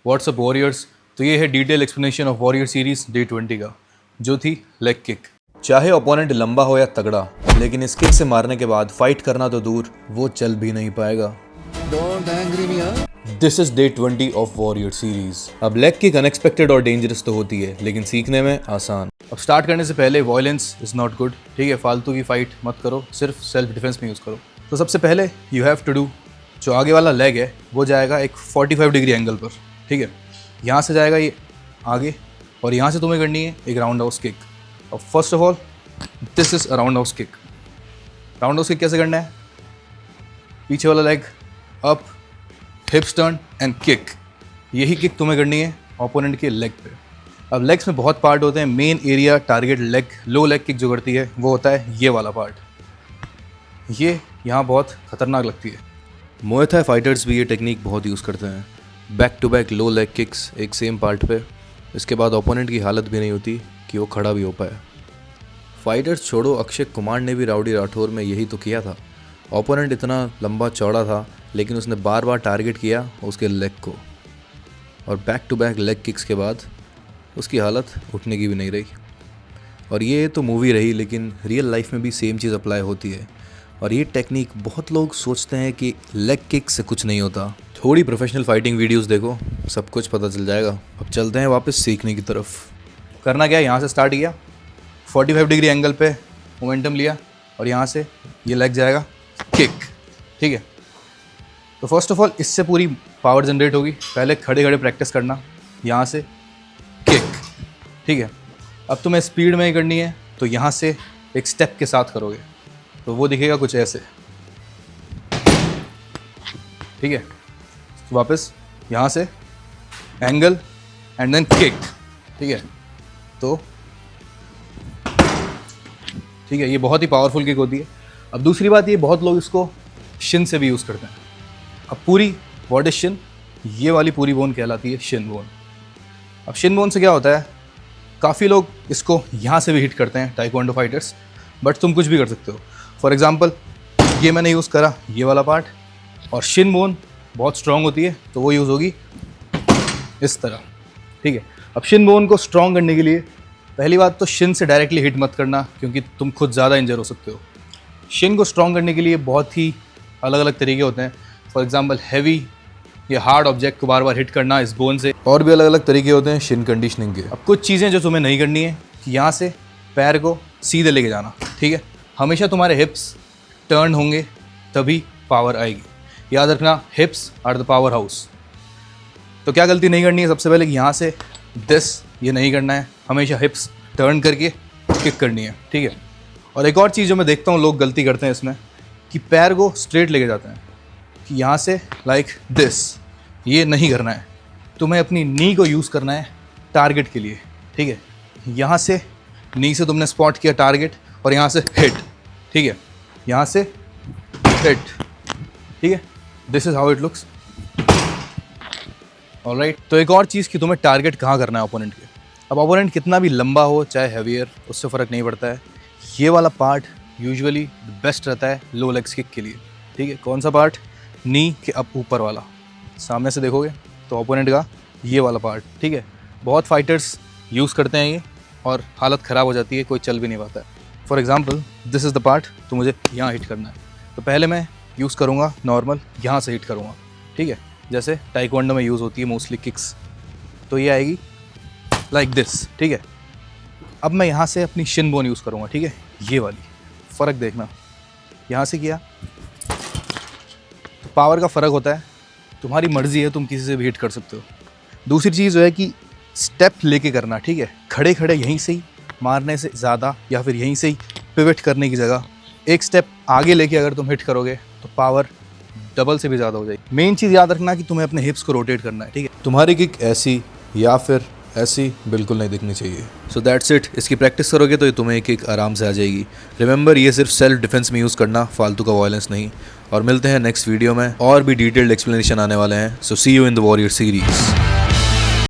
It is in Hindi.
WhatsApp warriors. तो ये है detail explanation of warrior series day 20 का, जो थी लेग किक। चाहे ओपोनेंट लंबा हो या तगड़ा, लेकिन इस किक से मारने के बाद फाइट करना तो दूर, वो चल भी नहीं पाएगा। This is day 20 of warrior series. अब लेग किक अनएक्सपेक्टेड और डेंजरस तो होती है, लेकिन सीखने में आसान। अब स्टार्ट करने से पहले वॉयलेंस इज नॉट गुड, ठीक है। फालतू की फाइट मत करो, सिर्फ सेल्फ डिफेंस में यूज़ करो। तो सबसे पहले यू हैव टू डू, जो आगे वाला लेग है वो जाएगा एक 45 डिग्री एंगल पर, ठीक है। यहाँ से जाएगा ये आगे, और यहाँ से तुम्हें करनी है एक राउंड हाउस किक। और first of all this is a round house kick. Round house kick कैसे करना है? पीछे वाला leg up, हिप्स turn and kick. यही किक तुम्हें करनी है ओपोनेंट के लेग पे। अब लेग्स में बहुत पार्ट होते हैं। मेन एरिया टारगेट लेग, लो लेग किक जो करती है वो होता है ये वाला पार्ट। ये यहाँ बहुत खतरनाक लगती है। मुए थाई फाइटर्स भी ये टेक्निक बहुत यूज़ करते हैं। Back to back low leg kicks एक सेम पार्ट पे। इसके बाद ओपोनेंट की हालत भी नहीं होती कि वो खड़ा भी हो पाए। फाइटर्स छोड़ो, अक्षय कुमार ने भी राउडी राठौर में यही तो किया था। ओपोनेंट इतना लंबा चौड़ा था, लेकिन उसने बार बार टारगेट किया उसके लेग को, और back to back leg kicks के बाद उसकी हालत उठने की भी नहीं रही। और ये तो मूवी रही, लेकिन रियल लाइफ में भी सेम चीज़ अप्लाई होती है। और ये टेक्निक बहुत लोग सोचते हैं कि लेग किक से कुछ नहीं होता। थोड़ी प्रोफेशनल फाइटिंग वीडियोस देखो, सब कुछ पता चल जाएगा। अब चलते हैं वापस सीखने की तरफ। करना क्या है, यहाँ से स्टार्ट किया, 45 डिग्री एंगल पे मोमेंटम लिया, और यहाँ से ये लेग जाएगा किक, ठीक है। तो फर्स्ट ऑफ ऑल इससे पूरी पावर जनरेट होगी। पहले खड़े खड़े प्रैक्टिस करना, यहाँ से किक, ठीक है। अब तुम्हें स्पीड में ही करनी है, तो यहाँ से एक स्टेप के साथ करोगे तो वो दिखेगा कुछ ऐसे, ठीक है। वापस यहाँ से एंगल एंड देन किक, ठीक है। तो ठीक है, ये बहुत ही पावरफुल किक होती है। अब दूसरी बात, ये बहुत लोग इसको शिन से भी यूज़ करते हैं। अब पूरी व्हाट इज शिन, ये वाली पूरी बोन कहलाती है शिन बोन। अब शिन बोन से क्या होता है, काफ़ी लोग इसको यहाँ से भी हिट करते हैं ताइक्वांडो फाइटर्स, बट तुम कुछ भी कर सकते हो। फॉर एग्जांपल ये मैंने यूज़ करा ये वाला पार्ट, और शिन बोन बहुत स्ट्रॉन्ग होती है तो वो यूज़ होगी इस तरह, ठीक है। अब शिन बोन को स्ट्रॉन्ग करने के लिए पहली बात तो शिन से डायरेक्टली हिट मत करना, क्योंकि तुम खुद ज़्यादा इंजर हो सकते हो। शिन को स्ट्रॉन्ग करने के लिए बहुत ही अलग अलग तरीके होते हैं। फॉर एग्जांपल हैवी या हार्ड ऑब्जेक्ट को बार बार हिट करना इस बोन से, और भी अलग अलग तरीके होते हैं शिन कंडीशनिंग के। अब कुछ चीज़ें जो तुम्हें नहीं करनी है कि यहाँ से पैर को सीधे लेके जाना, ठीक है। हमेशा तुम्हारे हिप्स टर्न होंगे तभी पावर आएगी। याद रखना, hips are the power house. तो क्या गलती नहीं करनी है, सबसे पहले कि यहाँ से दिस ये नहीं करना है, हमेशा हिप्स टर्न करके किक करनी है, ठीक है। और एक और चीज़ जो मैं देखता हूँ लोग गलती करते हैं इसमें, कि पैर को स्ट्रेट लेके जाते हैं, कि यहाँ से लाइक दिस, ये नहीं करना है। तुम्हें अपनी नी को यूज़ करना है टारगेट के लिए, ठीक है। यहाँ से नी से तुमने स्पॉट किया टारगेट, और यहाँ से हिट, ठीक है। यहाँ से हिट, ठीक है। This is how it looks, alright. तो एक और चीज़ कि तुम्हें टारगेट कहाँ करना है ओपोनेंट के। अब ओपोनेंट कितना भी लंबा हो चाहे हैवियर, उससे फ़र्क नहीं पड़ता है। ये वाला पार्ट यूजुअली बेस्ट रहता है लो लेग्स किक के लिए, ठीक है। कौन सा पार्ट? नी के अब ऊपर वाला। सामने से देखोगे तो ओपोनेंट का ये वाला पार्ट, ठीक है। बहुत फाइटर्स यूज़ करते हैं ये, और हालत ख़राब हो जाती है, कोई चल भी नहीं पाता है। For example this is the part, तो मुझे यहाँ हिट करना है, तो पहले मैं यूज़ करूँगा नॉर्मल, यहाँ से हिट करूँगा, ठीक है। जैसे ताइक्वांडो में यूज़ होती है मोस्टली किक्स, तो ये आएगी लाइक दिस, ठीक है। अब मैं यहाँ से अपनी शिन बोन यूज़ करूँगा, ठीक है। ये वाली फ़र्क देखना, यहाँ से किया तो पावर का फ़र्क होता है। तुम्हारी मर्ज़ी है, तुम किसी से भी हिट कर सकते हो। दूसरी चीज़ जो है कि स्टेप लेके करना, ठीक है। खड़े खड़े यहीं से ही मारने से ज़्यादा, या फिर यहीं से ही पिवट करने की जगह एक स्टेप आगे लेके अगर तुम हिट करोगे तो पावर डबल से भी ज़्यादा हो जाएगी। मेन चीज़ याद रखना कि तुम्हें अपने हिप्स को रोटेट करना है, ठीक है। तुम्हारी किक ऐसी या फिर ऐसी बिल्कुल नहीं दिखनी चाहिए। So that's it. इसकी प्रैक्टिस करोगे तो तुम्हें एक किक आराम से आ जाएगी। रिमेंबर, ये सिर्फ सेल्फ डिफेंस में यूज़ करना, फालतू का वायलेंस नहीं। और मिलते हैं नेक्स्ट वीडियो में, और भी डिटेल्ड एक्सप्लेनेशन आने वाले हैं। So see you in the warrior series.